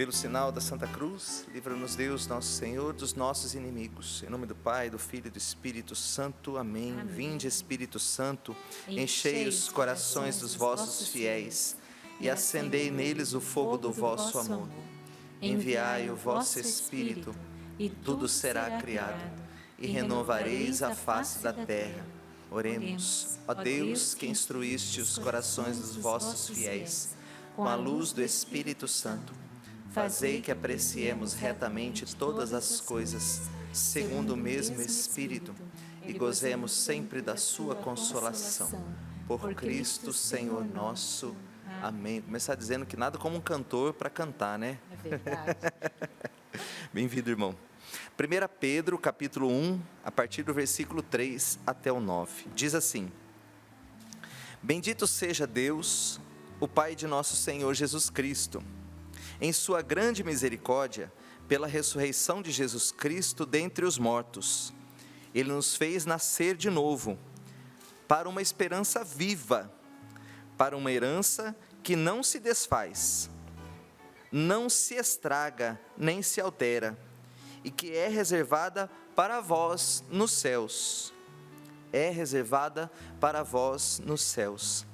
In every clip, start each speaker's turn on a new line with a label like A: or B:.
A: Pelo sinal da Santa Cruz, livra-nos Deus, nosso Senhor, dos nossos inimigos. Em nome do Pai, do Filho e do Espírito Santo. Amém.
B: Amém.
A: Vinde, Espírito Santo, enchei os corações dos vossos fiéis e acendei neles o fogo do vosso amor. Enviai o vosso Espírito, e tudo será criado, e renovareis a face da terra. Oremos. Ó Deus, que instruíste os corações dos vossos fiéis com a luz do Espírito Santo, fazei que apreciemos retamente todas as coisas, segundo o mesmo Espírito, e gozemos sempre da sua consolação. Por Cristo, Senhor nosso. Amém. Começar dizendo que nada como um cantor para cantar, né?
B: É verdade.
A: Bem-vindo, irmão. 1 Pedro, capítulo 1, a partir do versículo 3 até o 9. Diz assim: Bendito seja Deus, o Pai de nosso Senhor Jesus Cristo. Em sua grande misericórdia, pela ressurreição de Jesus Cristo dentre os mortos, Ele nos fez nascer de novo, para uma esperança viva, para uma herança que não se desfaz, não se estraga, nem se altera, e que é reservada para vós nos céus. É reservada para vós nos céus.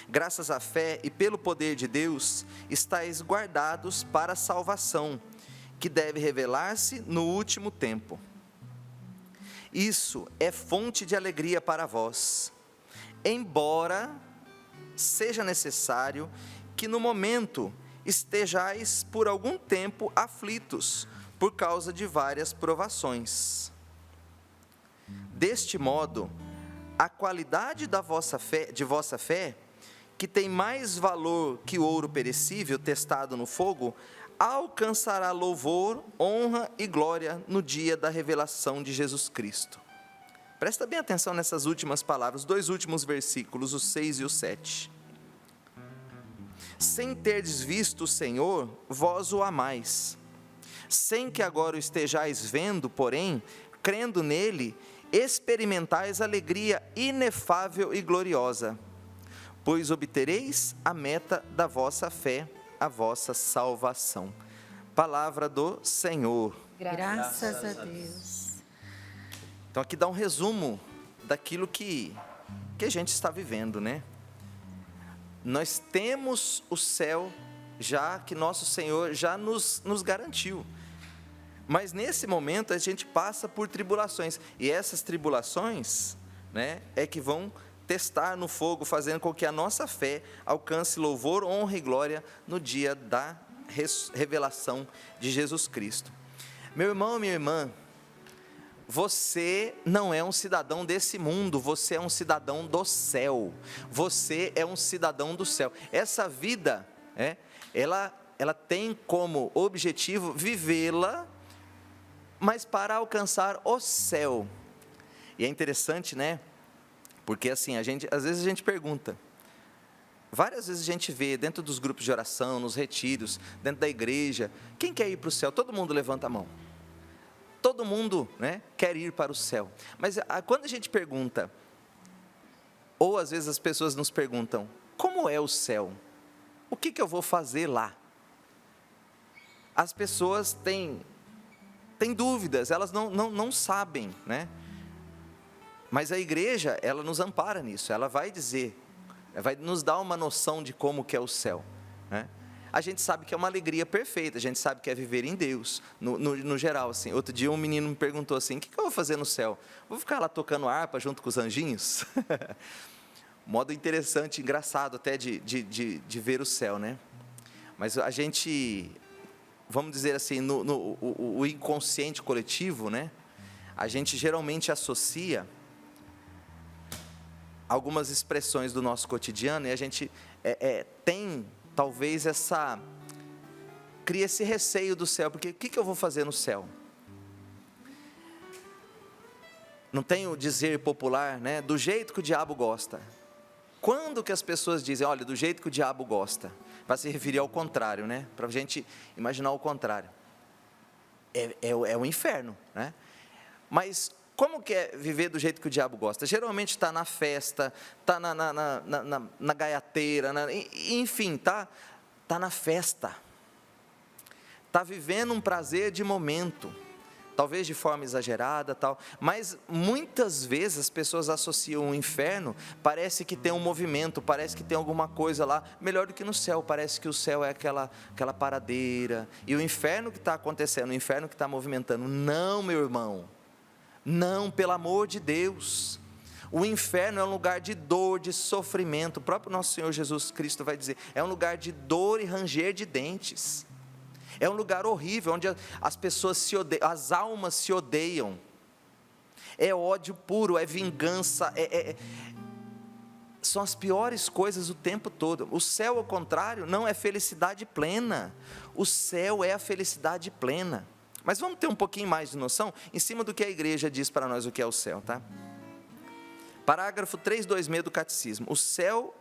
A: Graças à fé e pelo poder de Deus, estáis guardados para a salvação, que deve revelar-se no último tempo. Isso é fonte de alegria para vós, embora seja necessário que no momento estejais por algum tempo aflitos, por causa de várias provações. Deste modo, a qualidade da vossa fé, que tem mais valor que o ouro perecível testado no fogo, alcançará louvor, honra e glória no dia da revelação de Jesus Cristo. Presta bem atenção nessas últimas palavras, os dois últimos versículos, o 6 e o 7. Sem terdes visto o Senhor, vós o amais. Sem que agora o estejais vendo, porém, crendo nele, experimentais alegria inefável e gloriosa, pois obtereis a meta da vossa fé, a vossa salvação. Palavra do Senhor.
B: Graças a Deus.
A: Então aqui dá um resumo daquilo que a gente está vivendo, né? Nós temos o céu já que nosso Senhor já nos garantiu. Mas nesse momento a gente passa por tribulações, e essas tribulações, né, é que vão testar no fogo, fazendo com que a nossa fé alcance louvor, honra e glória no dia da revelação de Jesus Cristo. Meu irmão, minha irmã, você não é um cidadão desse mundo, você é um cidadão do céu, você é um cidadão do céu. Essa vida, ela tem como objetivo vivê-la, mas para alcançar o céu. E é interessante, né? Porque assim, às vezes a gente pergunta, várias vezes a gente vê dentro dos grupos de oração, nos retiros, dentro da igreja, quem quer ir para o céu? Todo mundo levanta a mão. Todo mundo, né, quer ir para o céu. Mas quando a gente pergunta, ou às vezes as pessoas nos perguntam, como é o céu? O que eu vou fazer lá? As pessoas têm dúvidas, elas não sabem, né? Mas a igreja, ela nos ampara nisso, ela vai dizer, vai nos dar uma noção de como que é o céu, né? A gente sabe que é uma alegria perfeita, a gente sabe que é viver em Deus, no geral, assim. Outro dia um menino me perguntou assim, o que eu vou fazer no céu? Vou ficar lá tocando harpa junto com os anjinhos? Modo interessante, engraçado até de ver o céu, né? Mas a gente, vamos dizer assim, o inconsciente coletivo, né? A gente geralmente associa algumas expressões do nosso cotidiano e a gente tem, talvez, cria esse receio do céu, porque o que eu vou fazer no céu? Não tem o dizer popular, né? Do jeito que o diabo gosta. Quando que as pessoas dizem, olha, do jeito que o diabo gosta? Para se referir ao contrário, né? Para a gente imaginar o contrário. É o inferno, né? Mas como que é viver do jeito que o diabo gosta? Geralmente está na festa, está na gaiateira, enfim, está na festa. está vivendo um prazer de momento, talvez de forma exagerada, tal, mas muitas vezes as pessoas associam o inferno, parece que tem um movimento, parece que tem alguma coisa lá, melhor do que no céu, parece que o céu é aquela paradeira, e o inferno que está acontecendo, o inferno que está movimentando. Não, meu irmão, não, pelo amor de Deus. O inferno é um lugar de dor, de sofrimento. O próprio nosso Senhor Jesus Cristo vai dizer, é um lugar de dor e ranger de dentes. É um lugar horrível, onde as pessoas se odeiam, as almas se odeiam. É ódio puro, é vingança, são as piores coisas o tempo todo. O céu, ao contrário, não é felicidade plena. O céu é a felicidade plena. Mas vamos ter um pouquinho mais de noção em cima do que a igreja diz para nós o que é o céu, tá? Parágrafo 326 do Catecismo. O céu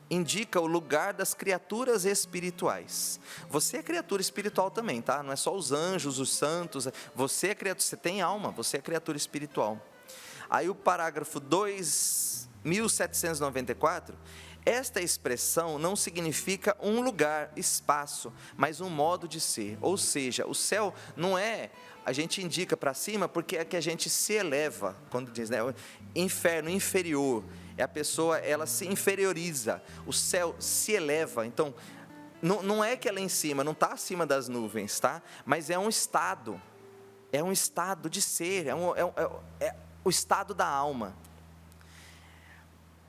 A: indica o lugar das criaturas espirituais. Você é criatura espiritual também, tá? Não é só os anjos, os santos. Você é criatura, você tem alma, você é criatura espiritual. Aí o parágrafo 2794, esta expressão não significa um lugar, espaço, mas um modo de ser. Ou seja, o céu não é, a gente indica para cima porque é que a gente se eleva, quando diz, né? Inferno, inferior, é a pessoa, ela se inferioriza, o céu se eleva. Então, não é que ela é em cima, não está acima das nuvens, tá? Mas é um estado de ser, é o estado da alma.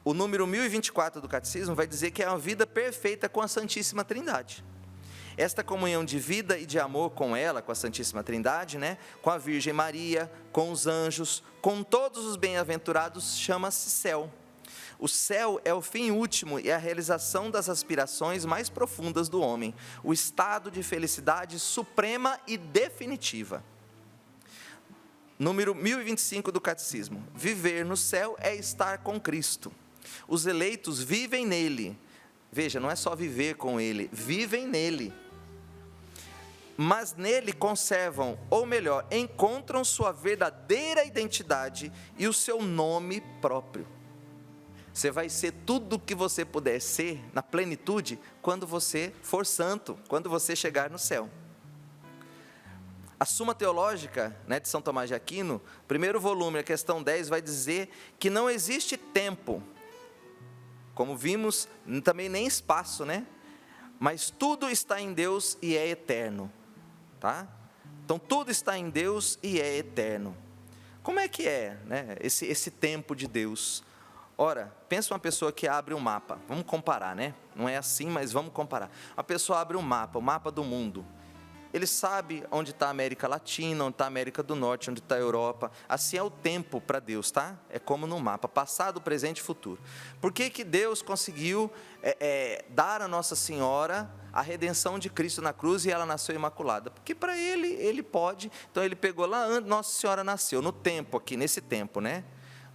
A: O número 1024 do Catecismo vai dizer que é uma vida perfeita com a Santíssima Trindade. Esta comunhão de vida e de amor com ela, com a Santíssima Trindade, né? Com a Virgem Maria, com os anjos, com todos os bem-aventurados, chama-se céu. O céu é o fim último e a realização das aspirações mais profundas do homem, o estado de felicidade suprema e definitiva. Número 1025 do Catecismo. Viver no céu é estar com Cristo. Os eleitos vivem nele. Veja, não é só viver com ele, vivem nele. Mas nele conservam, ou melhor, encontram sua verdadeira identidade e o seu nome próprio. Você vai ser tudo o que você puder ser, na plenitude, quando você for santo, quando você chegar no céu. A Suma Teológica, né, de São Tomás de Aquino, primeiro volume, a questão 10, vai dizer que não existe tempo, como vimos, também nem espaço, né? Mas tudo está em Deus e é eterno, tá? Então, tudo está em Deus e é eterno. Como é que é, né, esse tempo de Deus? Ora, pensa uma pessoa que abre um mapa, vamos comparar, né? Não é assim, mas vamos comparar. A pessoa abre um mapa, o mapa do mundo. Ele sabe onde está a América Latina, onde está a América do Norte, onde está a Europa. Assim é o tempo para Deus, tá? É como no mapa, passado, presente e futuro. Por que que Deus conseguiu dar a Nossa Senhora a redenção de Cristo na cruz e ela nasceu imaculada? Porque para ele pode. Então ele pegou lá onde Nossa Senhora nasceu, no tempo aqui, nesse tempo, né?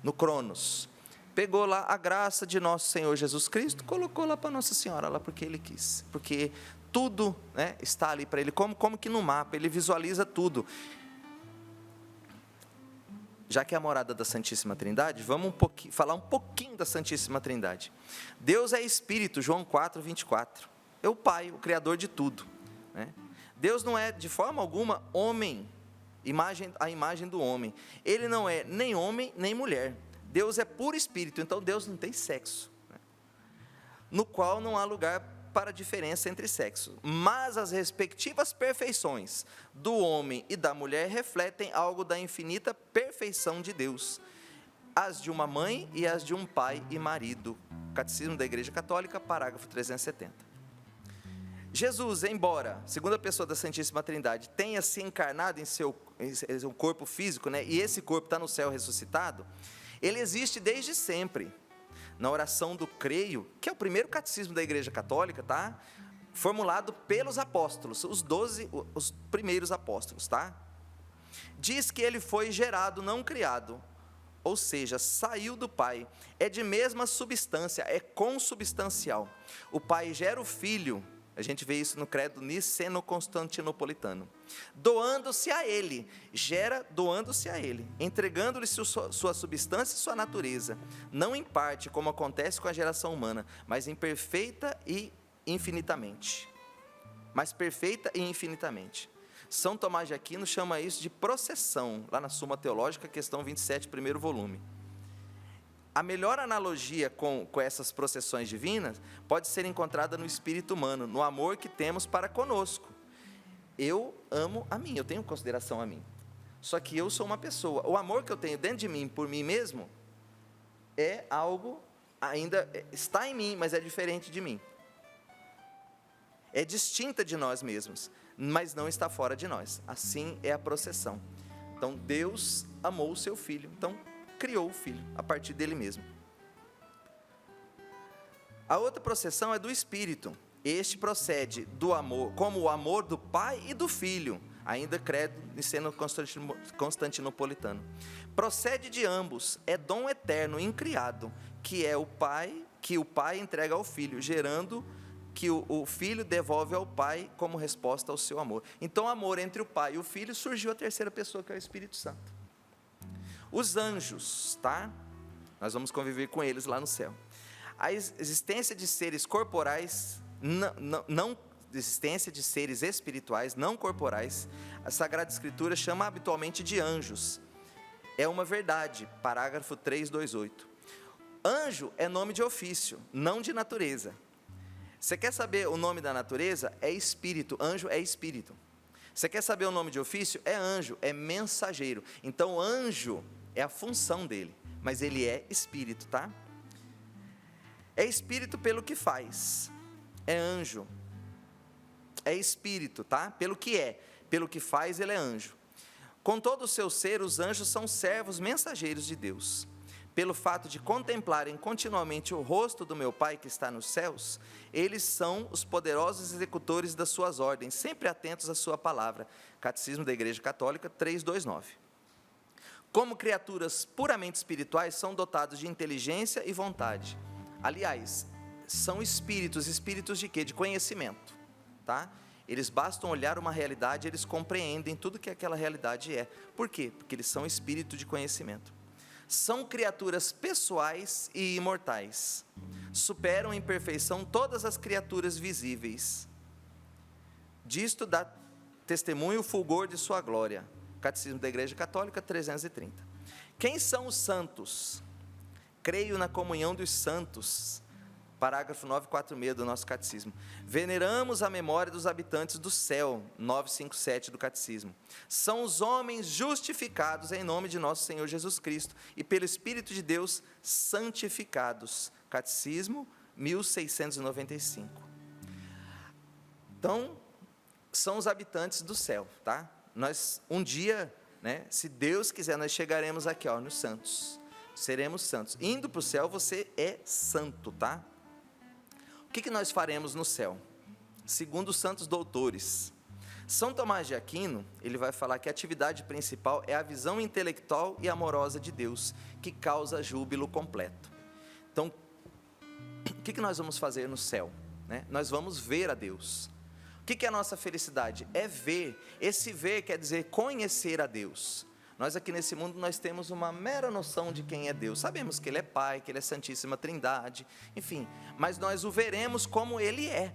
A: No Cronos. Pegou lá a graça de nosso Senhor Jesus Cristo, colocou lá para Nossa Senhora, lá porque Ele quis. Porque tudo, né, está ali para Ele, como que no mapa, Ele visualiza tudo. Já que é a morada da Santíssima Trindade, vamos falar um pouquinho da Santíssima Trindade. Deus é Espírito, João 4, 24. É o Pai, o Criador de tudo, né? Deus não é, de forma alguma, homem, a imagem do homem. Ele não é nem homem, nem mulher. Deus é puro espírito, então Deus não tem sexo, né? No qual não há lugar para diferença entre sexos, mas as respectivas perfeições do homem e da mulher refletem algo da infinita perfeição de Deus, as de uma mãe e as de um pai e marido. Catecismo da Igreja Católica, parágrafo 370. Jesus, embora, segunda pessoa da Santíssima Trindade, tenha se encarnado em seu corpo físico, né, e esse corpo está no céu ressuscitado, ele existe desde sempre. Na oração do creio, que é o primeiro catecismo da Igreja Católica, tá? Formulado pelos apóstolos, os primeiros apóstolos, tá? Diz que ele foi gerado, não criado, ou seja, saiu do Pai, é de mesma substância, é consubstancial. O Pai gera o Filho, a gente vê isso no credo niceno-constantinopolitano, doando-se a Ele, doando-se a Ele, entregando-lhe sua substância e sua natureza, não em parte, como acontece com a geração humana, mas em perfeita e infinitamente. São Tomás de Aquino chama isso de processão, lá na Suma Teológica, questão 27, primeiro volume. A melhor analogia com essas processões divinas pode ser encontrada no espírito humano, no amor que temos para conosco. Eu amo a mim, eu tenho consideração a mim. Só que eu sou uma pessoa. O amor que eu tenho dentro de mim, por mim mesmo, é algo, ainda está em mim, mas é diferente de mim. É distinta de nós mesmos, mas não está fora de nós. Assim é a processão. Então, Deus amou o seu Filho, então criou o Filho, a partir dele mesmo. A outra processão é do Espírito. Este procede do amor, como o amor do Pai e do Filho, ainda credo ensino constantinopolitano. Procede de ambos, é dom eterno, incriado, que o Pai entrega ao Filho, gerando que o Filho devolve ao Pai como resposta ao seu amor. Então, o amor entre o Pai e o Filho, surgiu a terceira pessoa, que é o Espírito Santo. Os anjos, tá? Nós vamos conviver com eles lá no céu. A existência de seres corporais, não existência de seres espirituais, não corporais, a Sagrada Escritura chama habitualmente de anjos. É uma verdade, parágrafo 328. Anjo é nome de ofício, não de natureza. Você quer saber o nome da natureza? É espírito, anjo é espírito. Você quer saber o nome de ofício? É anjo, é mensageiro. Então, anjo é a função dele, mas ele é espírito, tá? É espírito pelo que faz, é anjo. É espírito, tá? Pelo que faz, ele é anjo. Com todo o seu ser, os anjos são servos mensageiros de Deus. Pelo fato de contemplarem continuamente o rosto do meu Pai que está nos céus, eles são os poderosos executores das suas ordens, sempre atentos à sua palavra. Catecismo da Igreja Católica 329. Como criaturas puramente espirituais, são dotados de inteligência e vontade. Aliás, são espíritos de quê? De conhecimento, tá? Eles bastam olhar uma realidade, eles compreendem tudo que aquela realidade é. Por quê? Porque eles são espírito de conhecimento. São criaturas pessoais e imortais. Superam em perfeição todas as criaturas visíveis. Disto dá testemunho o fulgor de sua glória. Catecismo da Igreja Católica 330. Quem são os santos? Creio na comunhão dos santos. Parágrafo 946 do nosso catecismo. Veneramos a memória dos habitantes do céu, 957 do catecismo. São os homens justificados em nome de nosso Senhor Jesus Cristo e pelo Espírito de Deus santificados. Catecismo 1695. Então, são os habitantes do céu, tá? Nós, um dia, né, se Deus quiser, nós chegaremos aqui, ó, nos santos. Seremos santos. Indo para o céu, você é santo, tá? O que nós faremos no céu? Segundo os santos doutores, São Tomás de Aquino, ele vai falar que a atividade principal é a visão intelectual e amorosa de Deus, que causa júbilo completo. Então, o que nós vamos fazer no céu? Né? Nós vamos ver a Deus. O que é a nossa felicidade? É ver. Esse ver quer dizer conhecer a Deus. Nós aqui nesse mundo, nós temos uma mera noção de quem é Deus. Sabemos que Ele é Pai, que Ele é Santíssima Trindade, enfim. Mas nós o veremos como Ele é.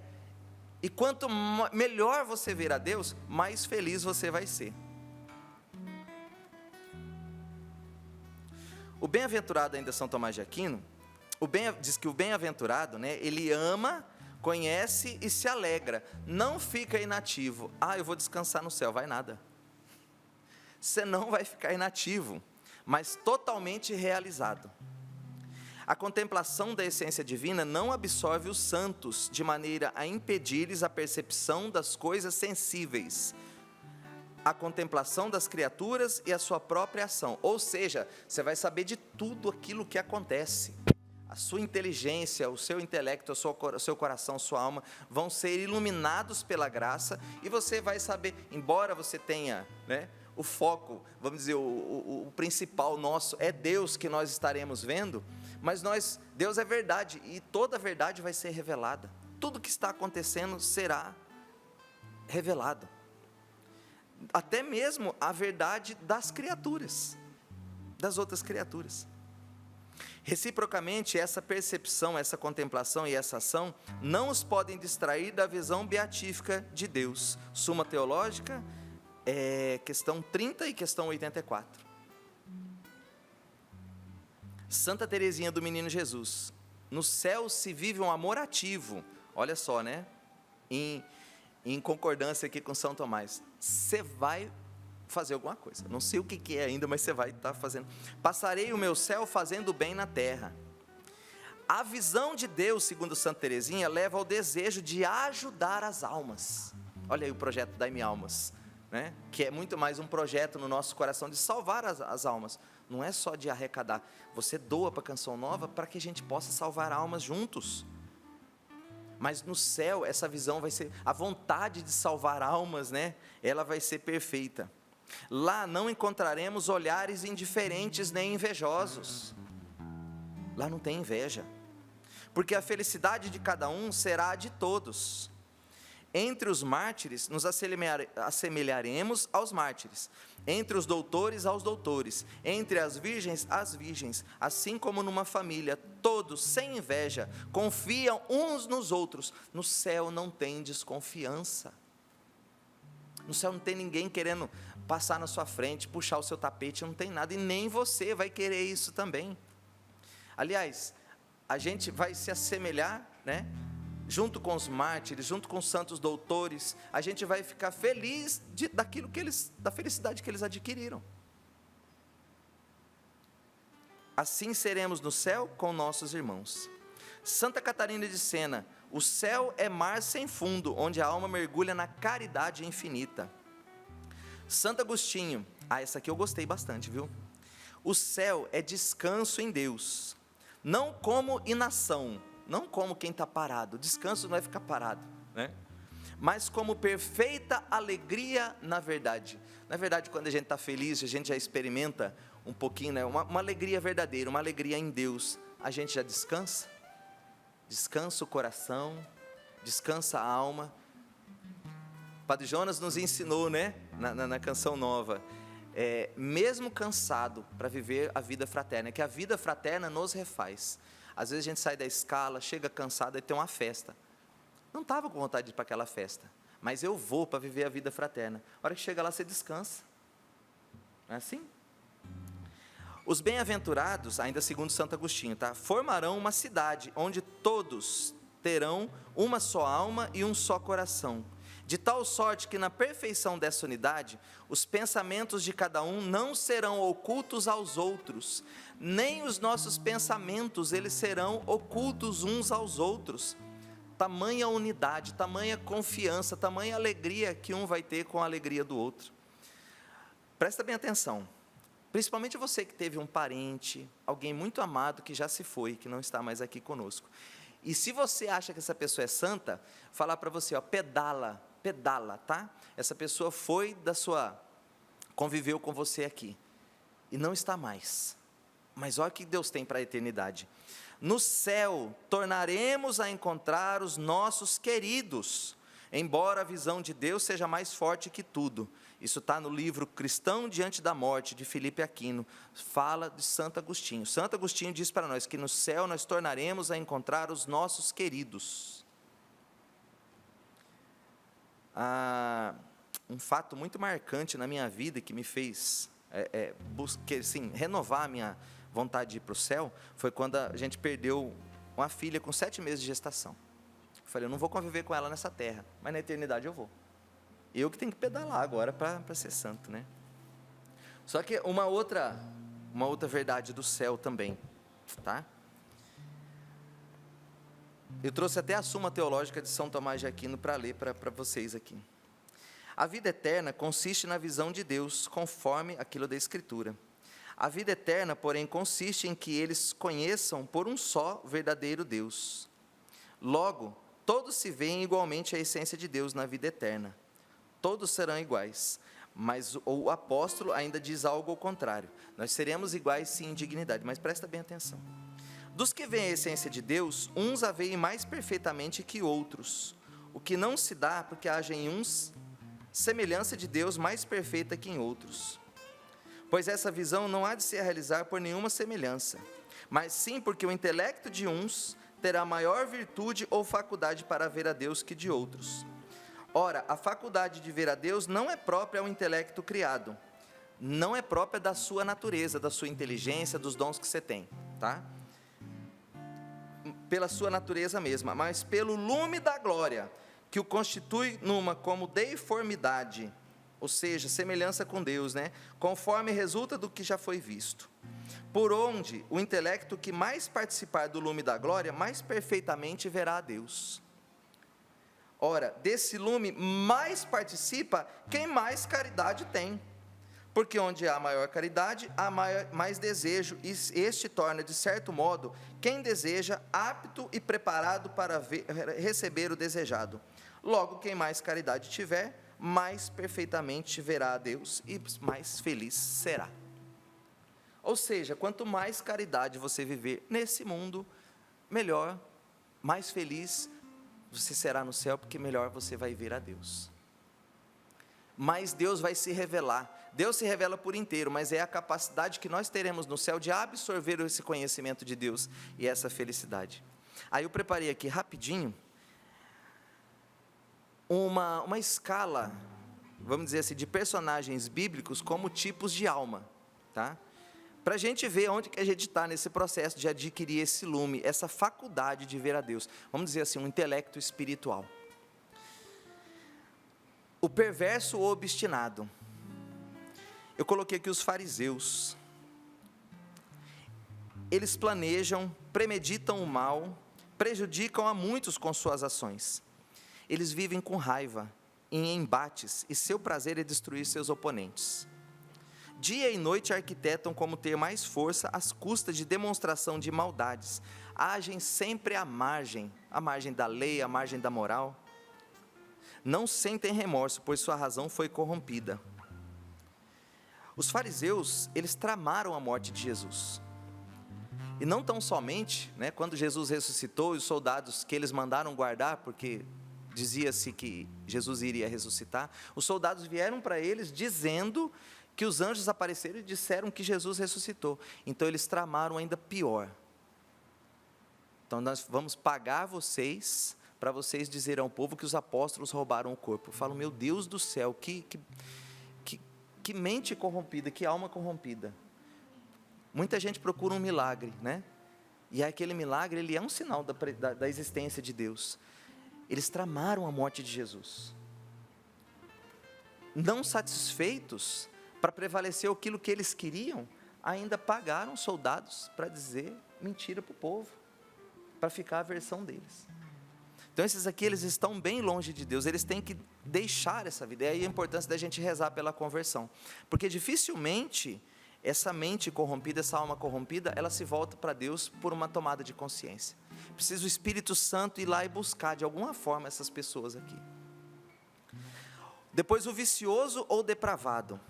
A: E quanto melhor você ver a Deus, mais feliz você vai ser. O bem-aventurado ainda São Tomás de Aquino, diz que o bem-aventurado, né, ele ama, conhece e se alegra. Não fica inativo. Eu vou descansar no céu. Vai nada. Você não vai ficar inativo, mas totalmente realizado. A contemplação da essência divina não absorve os santos, de maneira a impedir-lhes a percepção das coisas sensíveis, a contemplação das criaturas e a sua própria ação. Ou seja, você vai saber de tudo aquilo que acontece. A sua inteligência, o seu intelecto, o seu coração, sua alma vão ser iluminados pela graça e você vai saber, embora você tenha, né, o foco, vamos dizer, o principal nosso é Deus que nós estaremos vendo, mas Deus é verdade e toda a verdade vai ser revelada. Tudo que está acontecendo será revelado. Até mesmo a verdade das criaturas, das outras criaturas. Reciprocamente, essa percepção, essa contemplação e essa ação não os podem distrair da visão beatífica de Deus. Suma Teológica, questão 30 e questão 84. Santa Teresinha do Menino Jesus. No céu se vive um amor ativo. Olha só, né? Em concordância aqui com São Tomás. Você vai fazer alguma coisa. Não sei o que é ainda, mas você vai estar fazendo. Passarei o meu céu fazendo bem na terra. A visão de Deus, segundo Santa Teresinha, leva ao desejo de ajudar as almas. Olha aí o projeto Dai-me Almas, né? Que é muito mais um projeto no nosso coração de salvar as almas. Não é só de arrecadar. Você doa para a Canção Nova para que a gente possa salvar almas juntos. Mas no céu, essa visão vai ser, a vontade de salvar almas, né? Ela vai ser perfeita. Lá não encontraremos olhares indiferentes nem invejosos. Lá não tem inveja. Porque a felicidade de cada um será a de todos. Entre os mártires, nos assemelharemos aos mártires. Entre os doutores, aos doutores. Entre as virgens, às virgens. Assim como numa família, todos, sem inveja, confiam uns nos outros. No céu não tem desconfiança. No céu não tem ninguém querendo passar na sua frente, puxar o seu tapete, não tem nada. E nem você vai querer isso também. Aliás, a gente vai se assemelhar, né? Junto com os mártires, junto com os santos doutores, a gente vai ficar feliz da felicidade que eles adquiriram. Assim seremos no céu com nossos irmãos. Santa Catarina de Sena, o céu é mar sem fundo, onde a alma mergulha na caridade infinita. Santo Agostinho, essa aqui eu gostei bastante, viu? O céu é descanso em Deus, não como inação, não como quem está parado. Descanso não é ficar parado, né? Mas como perfeita alegria na verdade. Na verdade, quando a gente está feliz, a gente já experimenta um pouquinho, né? Uma alegria verdadeira, uma alegria em Deus. A gente já descansa. Descansa o coração, descansa a alma. Padre Jonas nos ensinou, né? Na Canção Nova. Mesmo cansado, para viver a vida fraterna. Que a vida fraterna nos refaz. Às vezes a gente sai da escala, chega cansado e tem uma festa. Não estava com vontade de ir para aquela festa, mas eu vou para viver a vida fraterna. A hora que chega lá, você descansa. Não é assim? Os bem-aventurados, ainda segundo Santo Agostinho, tá? Formarão uma cidade onde todos terão uma só alma e um só coração. De tal sorte que na perfeição dessa unidade, os pensamentos de cada um não serão ocultos aos outros, nem os nossos pensamentos, eles serão ocultos uns aos outros. Tamanha unidade, tamanha confiança, tamanha alegria que um vai ter com a alegria do outro. Presta bem atenção, principalmente você que teve um parente, alguém muito amado que já se foi, que não está mais aqui conosco. E se você acha que essa pessoa é santa, falar para você, pedala, tá? Essa pessoa conviveu com você aqui, e não está mais. Mas olha o que Deus tem para a eternidade. No céu, tornaremos a encontrar os nossos queridos, embora a visão de Deus seja mais forte que tudo. Isso está no livro Cristão Diante da Morte, de Filipe Aquino, fala de Santo Agostinho. Santo Agostinho diz para nós que no céu nós tornaremos a encontrar os nossos queridos. Um fato muito marcante na minha vida, que me fez renovar a minha vontade de ir para o céu, foi quando a gente perdeu uma filha com 7 meses de gestação. Eu falei, eu não vou conviver com ela nessa terra, mas na eternidade eu vou. Eu que tenho que pedalar agora para ser santo, né? Só que uma outra verdade do céu também, tá? Eu trouxe até a Suma Teológica de São Tomás de Aquino para ler para vocês aqui. A vida eterna consiste na visão de Deus, conforme aquilo da Escritura. A vida eterna, porém, consiste em que eles conheçam por um só verdadeiro Deus. Logo, todos se veem igualmente a essência de Deus na vida eterna. Todos serão iguais. Mas o apóstolo ainda diz algo ao contrário. Nós seremos iguais sim em dignidade, mas presta bem atenção. Dos que veem a essência de Deus, uns a veem mais perfeitamente que outros. O que não se dá porque haja em uns semelhança de Deus mais perfeita que em outros. Pois essa visão não há de se realizar por nenhuma semelhança, mas sim porque o intelecto de uns terá maior virtude ou faculdade para ver a Deus que de outros. Ora, a faculdade de ver a Deus não é própria ao intelecto criado, não é própria da sua natureza, da sua inteligência, dos dons que você tem, tá? Pela sua natureza mesma, mas pelo lume da glória, que o constitui numa como deiformidade, ou seja, semelhança com Deus, né? Conforme resulta do que já foi visto. Por onde o intelecto que mais participar do lume da glória, mais perfeitamente verá a Deus. Ora, desse lume mais participa quem mais caridade tem. Porque onde há maior caridade, há mais desejo, e este torna, de certo modo, quem deseja apto e preparado para receber o desejado. Logo, quem mais caridade tiver, mais perfeitamente verá a Deus e mais feliz será. Ou seja, quanto mais caridade você viver nesse mundo, melhor, mais feliz você será no céu, porque melhor você vai ver a Deus. Mas Deus vai se revelar. Deus se revela por inteiro, mas é a capacidade que nós teremos no céu de absorver esse conhecimento de Deus e essa felicidade. Aí eu preparei aqui rapidinho uma escala, vamos dizer assim, de personagens bíblicos como tipos de alma, tá? Para a gente ver onde que a gente está nesse processo de adquirir esse lume, essa faculdade de ver a Deus. Vamos dizer assim, um intelecto espiritual. O perverso ou obstinado. Eu coloquei aqui os fariseus. Eles planejam, premeditam o mal, prejudicam a muitos com suas ações. Eles vivem com raiva, em embates, e seu prazer é destruir seus oponentes. Dia e noite arquitetam como ter mais força às custas de demonstração de maldades. Agem sempre à margem da lei, à margem da moral. Não sentem remorso, pois sua razão foi corrompida. Os fariseus, eles tramaram a morte de Jesus. E não tão somente, né, quando Jesus ressuscitou, e os soldados que eles mandaram guardar, porque dizia-se que Jesus iria ressuscitar, os soldados vieram para eles dizendo que os anjos apareceram e disseram que Jesus ressuscitou. Então eles tramaram ainda pior. Então nós vamos pagar vocês, para vocês dizerem ao povo que os apóstolos roubaram o corpo. Eu falo, meu Deus do céu, que mente corrompida, que alma corrompida. Muita gente procura um milagre, né? E aquele milagre, ele é um sinal da existência de Deus. Eles tramaram a morte de Jesus. Não satisfeitos, para prevalecer aquilo que eles queriam, ainda pagaram soldados para dizer mentira para o povo, para ficar a versão deles. Então esses aqui, eles estão bem longe de Deus, eles têm que deixar essa vida. E aí a importância da gente rezar pela conversão, porque dificilmente essa mente corrompida, essa alma corrompida, ela se volta para Deus por uma tomada de consciência. Precisa o Espírito Santo ir lá e buscar de alguma forma essas pessoas aqui. Depois o vicioso ou depravado,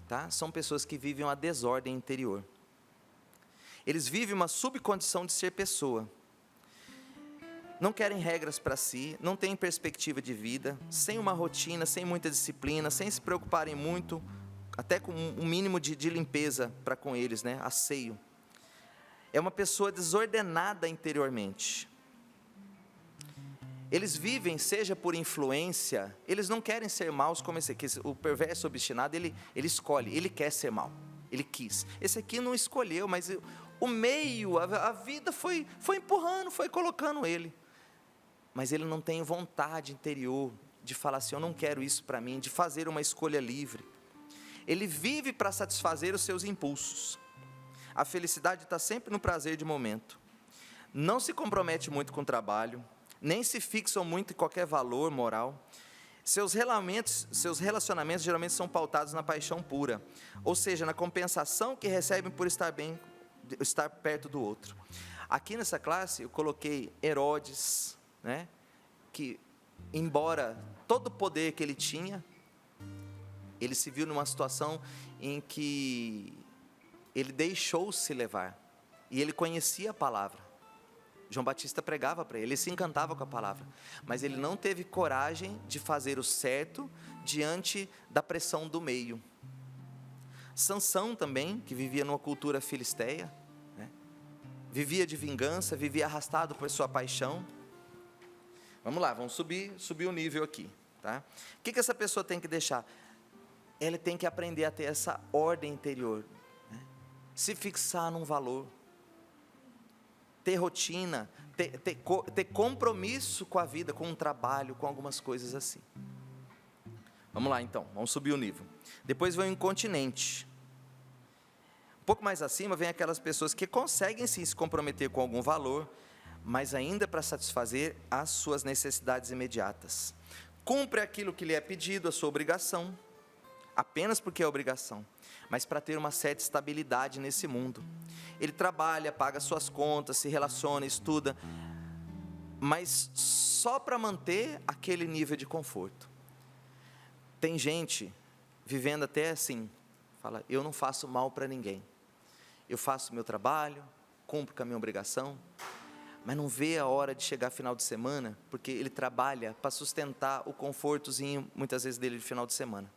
A: tá? São pessoas que vivem uma desordem interior. Eles vivem uma subcondição de ser pessoa. Não querem regras para si, não têm perspectiva de vida, sem uma rotina, sem muita disciplina, sem se preocuparem muito, até com um mínimo de limpeza para com eles, né? Asseio. É uma pessoa desordenada interiormente. Eles vivem, seja por influência, eles não querem ser maus como esse aqui. O perverso obstinado, ele escolhe, ele quer ser mau, ele quis. Esse aqui não escolheu, mas o meio, a vida foi empurrando, foi colocando ele. Mas ele não tem vontade interior de falar assim, eu não quero isso para mim, de fazer uma escolha livre. Ele vive para satisfazer os seus impulsos. A felicidade está sempre no prazer de momento. Não se compromete muito com o trabalho, nem se fixam muito em qualquer valor moral. Seus relacionamentos geralmente são pautados na paixão pura, ou seja, na compensação que recebem por estar perto do outro. Aqui nessa classe eu coloquei Herodes, né, que embora todo o poder que ele tinha, ele se viu numa situação em que ele deixou-se levar, e ele conhecia a palavra. João Batista pregava para ele se encantava com a palavra, mas ele não teve coragem de fazer o certo diante da pressão do meio. Sansão também, que vivia numa cultura filisteia, né? Vivia de vingança, vivia arrastado por sua paixão. Vamos lá, vamos subir o nível aqui. Tá? O que essa pessoa tem que deixar? Ela tem que aprender a ter essa ordem interior, né? Se fixar num valor, ter rotina, ter compromisso com a vida, com o trabalho, com algumas coisas assim. Vamos lá então, vamos subir o nível. Depois vem o incontinente. Um pouco mais acima vem aquelas pessoas que conseguem sim se comprometer com algum valor, mas ainda para satisfazer as suas necessidades imediatas. Cumpre aquilo que lhe é pedido, a sua obrigação, apenas porque é obrigação, mas para ter uma certa estabilidade nesse mundo. Ele trabalha, paga suas contas, se relaciona, estuda, mas só para manter aquele nível de conforto. Tem gente vivendo até assim, fala, eu não faço mal para ninguém. Eu faço o meu trabalho, cumpro com a minha obrigação, mas não vê a hora de chegar final de semana, porque ele trabalha para sustentar o confortozinho, muitas vezes, dele de final de semana.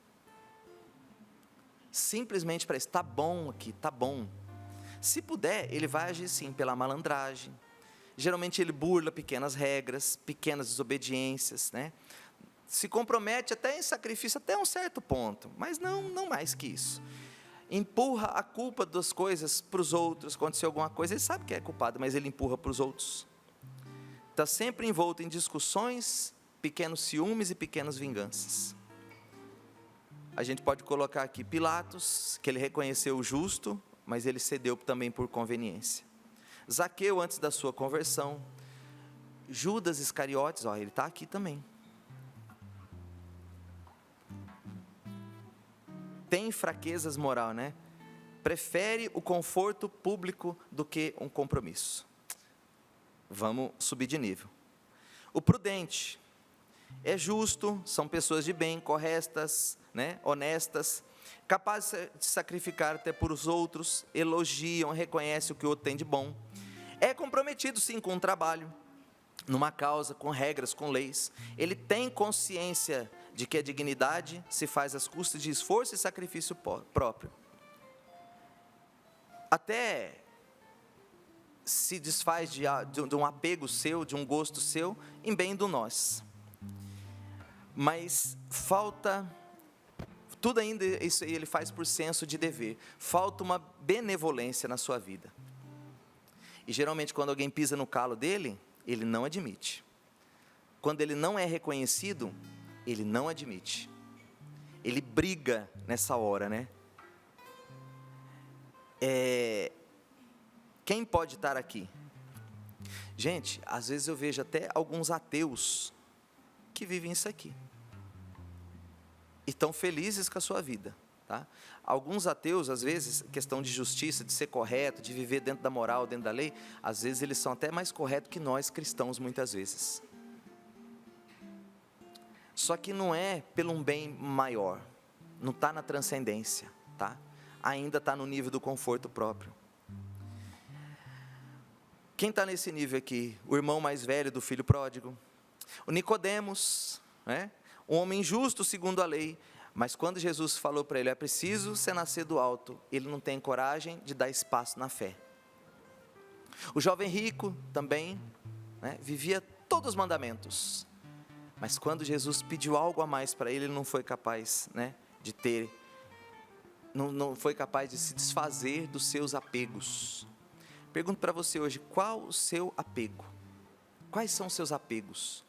A: Simplesmente para isso, está bom aqui, está bom. Se puder, ele vai agir sim, pela malandragem. Geralmente ele burla pequenas regras, pequenas desobediências, né? Se compromete até em sacrifício, até um certo ponto, mas não mais que isso. Empurra a culpa das coisas para os outros. Aconteceu alguma coisa, ele sabe que é culpado, mas ele empurra para os outros. Está sempre envolto em discussões, pequenos ciúmes e pequenas vinganças. A gente pode colocar aqui Pilatos, que ele reconheceu o justo, mas ele cedeu também por conveniência. Zaqueu, antes da sua conversão. Judas Iscariotes, ele está aqui também. Tem fraquezas moral, né? Prefere o conforto público do que um compromisso. Vamos subir de nível. O prudente é justo, são pessoas de bem, corretas, né? Honestas, capazes de sacrificar até por os outros, elogiam, reconhecem o que o outro tem de bom. É comprometido sim com o trabalho, numa causa, com regras, com leis. Ele tem consciência de que a dignidade se faz às custas de esforço e sacrifício próprio. Até se desfaz de um apego seu, de um gosto seu, em bem do nós. Mas falta, tudo ainda isso ele faz por senso de dever, falta uma benevolência na sua vida. E geralmente quando alguém pisa no calo dele, ele não admite. Quando ele não é reconhecido, ele não admite. Ele briga nessa hora, né? Quem pode estar aqui? Gente, às vezes eu vejo até alguns ateus que vivem isso aqui. E estão felizes com a sua vida, tá? Alguns ateus, às vezes, questão de justiça, de ser correto, de viver dentro da moral, dentro da lei, às vezes eles são até mais corretos que nós cristãos, muitas vezes. Só que não é pelo um bem maior, não está na transcendência, tá? Ainda está no nível do conforto próprio. Quem está nesse nível aqui? O irmão mais velho do filho pródigo, o Nicodemos, né? Um homem justo segundo a lei, mas quando Jesus falou para ele, é preciso você nascer do alto, ele não tem coragem de dar espaço na fé. O jovem rico também, né? Vivia todos os mandamentos, mas quando Jesus pediu algo a mais para ele, ele não foi capaz, né, de ter, não foi capaz de se desfazer dos seus apegos. Pergunto para você hoje, qual o seu apego? Quais são os seus apegos?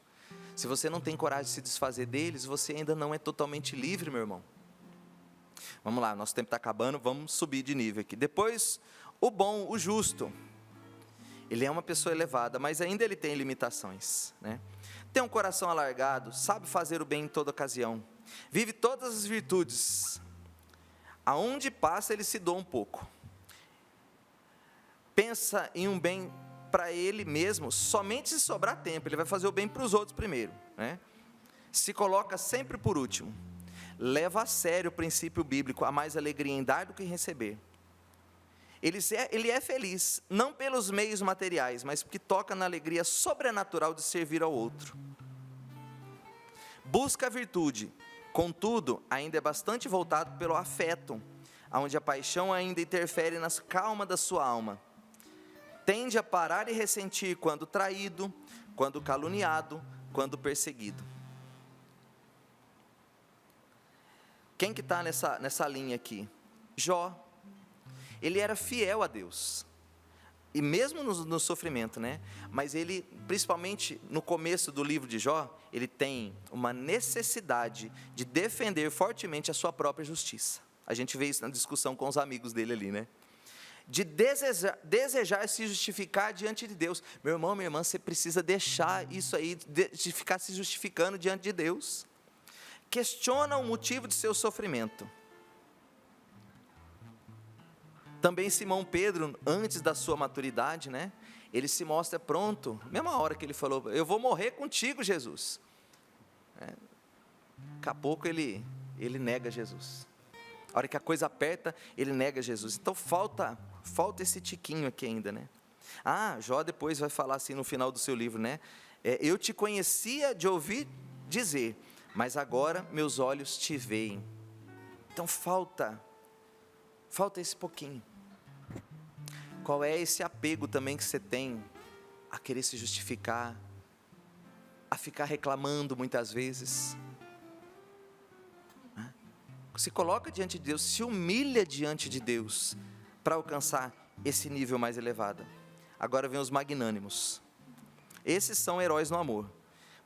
A: Se você não tem coragem de se desfazer deles, você ainda não é totalmente livre, meu irmão. Vamos lá, nosso tempo está acabando, vamos subir de nível aqui. Depois, o bom, o justo. Ele é uma pessoa elevada, mas ainda ele tem limitações, né? Tem um coração alargado, sabe fazer o bem em toda ocasião, vive todas as virtudes, aonde passa ele se doa um pouco, pensa em um bem para ele mesmo, somente se sobrar tempo, ele vai fazer o bem para os outros primeiro, né? Se coloca sempre por último, leva a sério o princípio bíblico, há mais alegria em dar do que em receber. Ele é feliz, não pelos meios materiais, mas porque toca na alegria sobrenatural de servir ao outro. Busca a virtude, contudo, ainda é bastante voltado pelo afeto, onde a paixão ainda interfere na calma da sua alma. Tende a parar e ressentir quando traído, quando caluniado, quando perseguido. Quem que está nessa linha aqui? Jó. Ele era fiel a Deus. E mesmo no sofrimento, né? Mas ele, principalmente no começo do livro de Jó, ele tem uma necessidade de defender fortemente a sua própria justiça. A gente vê isso na discussão com os amigos dele ali, né? De desejar se justificar diante de Deus. Meu irmão, minha irmã, você precisa deixar isso aí, de ficar se justificando diante de Deus. Questiona o motivo de seu sofrimento. Também Simão Pedro, antes da sua maturidade, né? Ele se mostra pronto, mesma hora que ele falou, eu vou morrer contigo, Jesus. Daqui a pouco ele nega Jesus. A hora que a coisa aperta, ele nega Jesus. Então falta esse tiquinho aqui ainda, né? Jó depois vai falar assim no final do seu livro, né? Eu te conhecia de ouvir dizer, mas agora meus olhos te veem. Então falta esse pouquinho. Qual é esse apego também que você tem a querer se justificar, a ficar reclamando muitas vezes? Se coloca diante de Deus, se humilha diante de Deus para alcançar esse nível mais elevado. Agora vem os magnânimos. Esses são heróis no amor.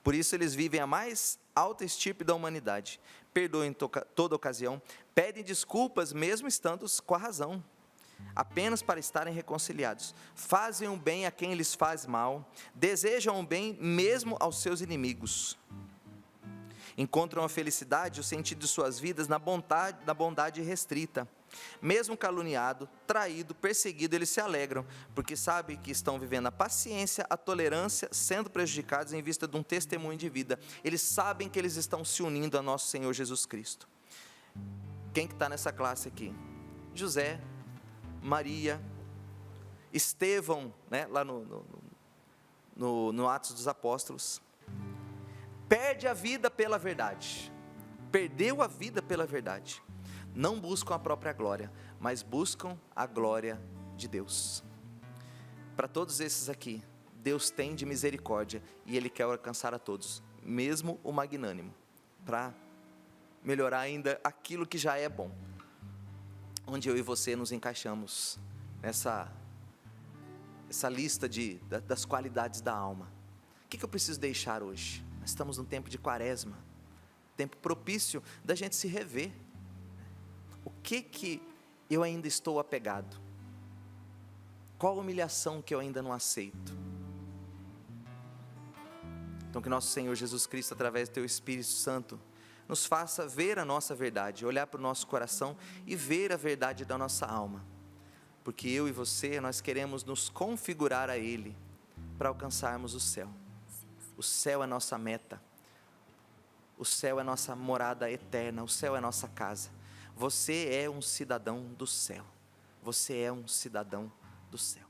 A: Por isso eles vivem a mais alta estirpe da humanidade. Perdoam em toda ocasião, pedem desculpas mesmo estando com a razão, apenas para estarem reconciliados. Fazem o bem a quem lhes faz mal, desejam o bem mesmo aos seus inimigos. Encontram a felicidade e o sentido de suas vidas na bondade restrita. Mesmo caluniado, traído, perseguido, eles se alegram, porque sabem que estão vivendo a paciência, a tolerância, sendo prejudicados em vista de um testemunho de vida. Eles sabem que eles estão se unindo a nosso Senhor Jesus Cristo. Quem que está nessa classe aqui? José, Maria, Estevão, né, lá no Atos dos Apóstolos. Perde a vida pela verdade. Perdeu a vida pela verdade. Não buscam a própria glória, mas buscam a glória de Deus. Para todos esses aqui, Deus tem de misericórdia e Ele quer alcançar a todos, mesmo o magnânimo, para melhorar ainda aquilo que já é bom. Onde eu e você nos encaixamos nessa lista das qualidades da alma. O que eu preciso deixar hoje? Nós estamos num tempo de quaresma, tempo propício da gente se rever. O que eu ainda estou apegado? Qual humilhação que eu ainda não aceito? Então que nosso Senhor Jesus Cristo, através do Teu Espírito Santo, nos faça ver a nossa verdade, olhar para o nosso coração e ver a verdade da nossa alma. Porque eu e você, nós queremos nos configurar a Ele para alcançarmos o céu. O céu é nossa meta. O céu é nossa morada eterna. O céu é nossa casa. Você é um cidadão do céu. Você é um cidadão do céu.